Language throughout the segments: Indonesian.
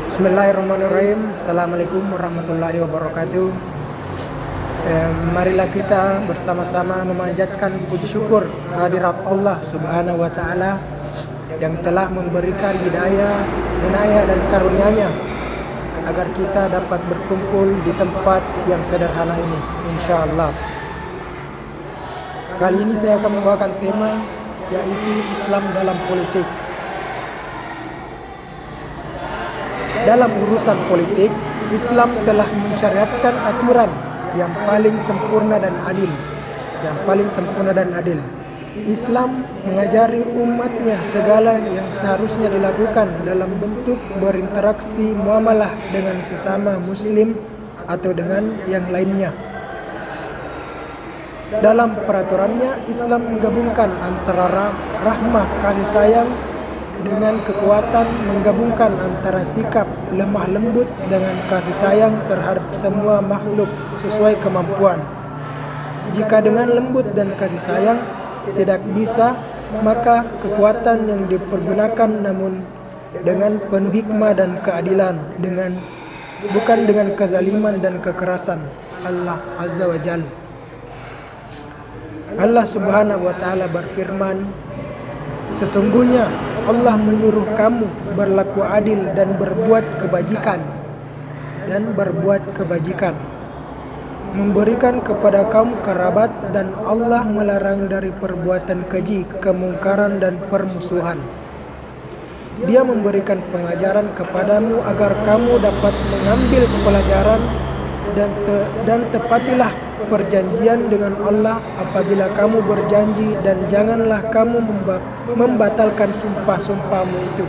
Bismillahirrahmanirrahim. Assalamualaikum warahmatullahi wabarakatuh. Marilah kita bersama-sama memanjatkan puji syukur kehadirat Allah Subhanahu wa taala yang telah memberikan hidayah, inayah dan karunia-Nya agar kita dapat berkumpul di tempat yang sederhana ini, insyaallah. Kali ini saya akan membawakan tema yaitu Islam dalam politik. Dalam urusan politik, Islam telah mensyariatkan aturan yang paling sempurna dan adil. Islam mengajari umatnya segala yang seharusnya dilakukan dalam bentuk berinteraksi muamalah dengan sesama muslim atau dengan yang lainnya. Dalam peraturannya, Islam menggabungkan antara rahmah kasih sayang dengan kekuatan, menggabungkan antara sikap lemah lembut dengan kasih sayang terhadap semua makhluk sesuai kemampuan. Jika dengan lembut dan kasih sayang tidak bisa, maka kekuatan yang dipergunakan namun dengan penuh hikmah dan keadilan, bukan dengan kezaliman dan kekerasan. Allah Azza wa Jalla. Allah Subhanahu wa taala berfirman, sesungguhnya Allah menyuruh kamu berlaku adil dan berbuat kebajikan, memberikan kepada kaum kerabat, dan Allah melarang dari perbuatan keji, kemungkaran dan permusuhan. Dia memberikan pengajaran kepadamu agar kamu dapat mengambil pelajaran dan tepatilah perjanjian dengan Allah apabila kamu berjanji, dan janganlah kamu membatalkan sumpah-sumpahmu itu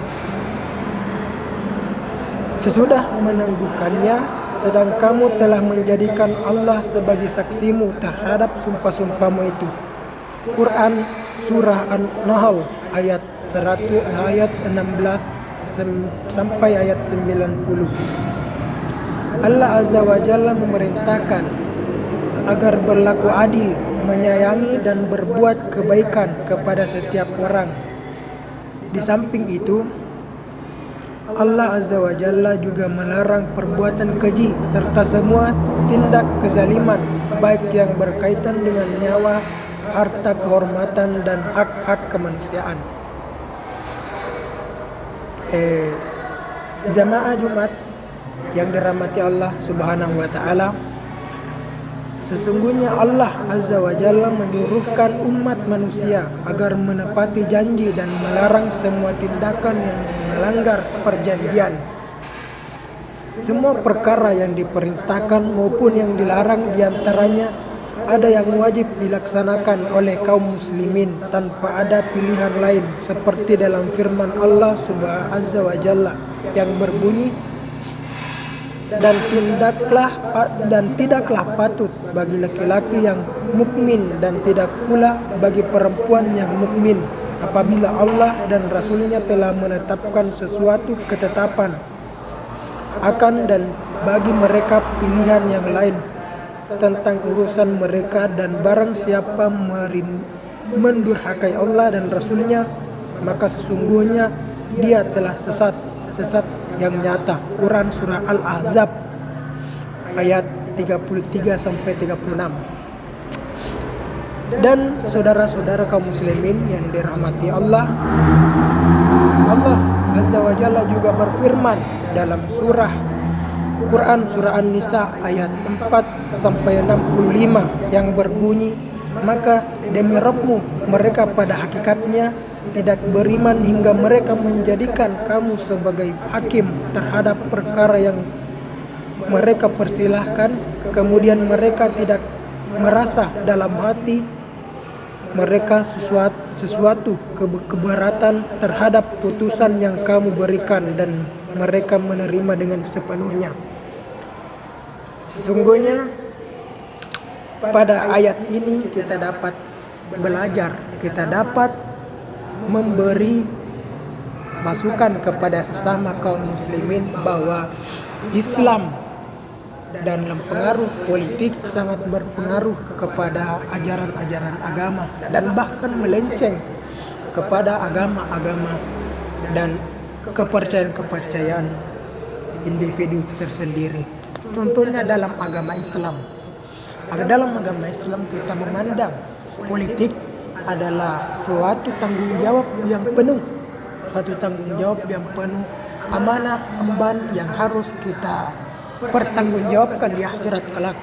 sesudah menangguhkannya, sedang kamu telah menjadikan Allah sebagai saksimu terhadap sumpah-sumpahmu itu. Quran Surah An-Nahl ayat 16 sampai ayat 90. Allah Azza wa Jalla memerintahkan agar berlaku adil, menyayangi dan berbuat kebaikan kepada setiap orang. Di samping itu, Allah Azza wa Jalla juga melarang perbuatan keji serta semua tindak kezaliman, baik yang berkaitan dengan nyawa, harta, kehormatan dan hak-hak kemanusiaan. Jamaah Jumat yang dirahmati Allah Subhanahu wa taala, sesungguhnya Allah Azza wa Jalla menyuruhkan umat manusia agar menepati janji dan melarang semua tindakan yang melanggar perjanjian. Semua perkara yang diperintahkan maupun yang dilarang diantaranya ada yang wajib dilaksanakan oleh kaum muslimin tanpa ada pilihan lain, seperti dalam firman Allah Subhanahu Azza wa Jalla yang berbunyi, dan tidaklah patut bagi laki-laki yang mukmin dan tidak pula bagi perempuan yang mukmin apabila Allah dan Rasulnya telah menetapkan sesuatu ketetapan akan dan bagi mereka pilihan yang lain tentang urusan mereka, dan barang siapa mendurhakai Allah dan Rasulnya, maka sesungguhnya dia telah sesat yang nyata. Quran Surah Al-Ahzab ayat 33 sampai 36. Dan saudara-saudara kaum muslimin yang dirahmati Allah, Allah Azza wa Jalla juga berfirman dalam Quran Surah An-Nisa ayat 4 sampai 65 yang berbunyi, maka demi Rabbmu mereka pada hakikatnya tidak beriman hingga mereka menjadikan kamu sebagai hakim terhadap perkara yang mereka persilahkan, kemudian mereka tidak merasa dalam hati mereka sesuatu keberatan terhadap putusan yang kamu berikan, dan mereka menerima dengan sepenuhnya. Sesungguhnya pada ayat ini kita dapat belajar, kita dapat memberi masukan kepada sesama kaum muslimin bahwa Islam dalam pengaruh politik sangat berpengaruh kepada ajaran-ajaran agama dan bahkan melenceng kepada agama-agama dan kepercayaan-kepercayaan individu tersendiri. Contohnya dalam agama Islam. Dalam agama Islam kita memandang politik adalah suatu tanggung jawab yang penuh. Suatu tanggung jawab yang penuh amanah emban yang harus kita pertanggungjawabkan di akhirat kelak.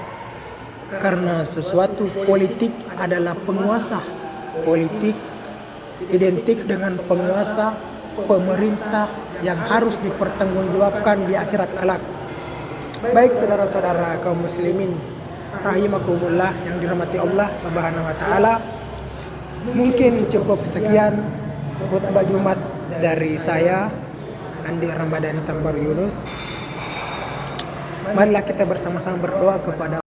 Karena sesuatu politik adalah penguasa. Politik identik dengan penguasa, pemerintah yang harus dipertanggungjawabkan di akhirat kelak. Baik saudara-saudara kaum muslimin rahimakumullah yang dirahmati Allah Subhanahu wa taala. Mungkin cukup sekian khutbah Jumat dari saya Andi Ramadhani Tambar Yunus. Marilah kita bersama-sama berdoa kepada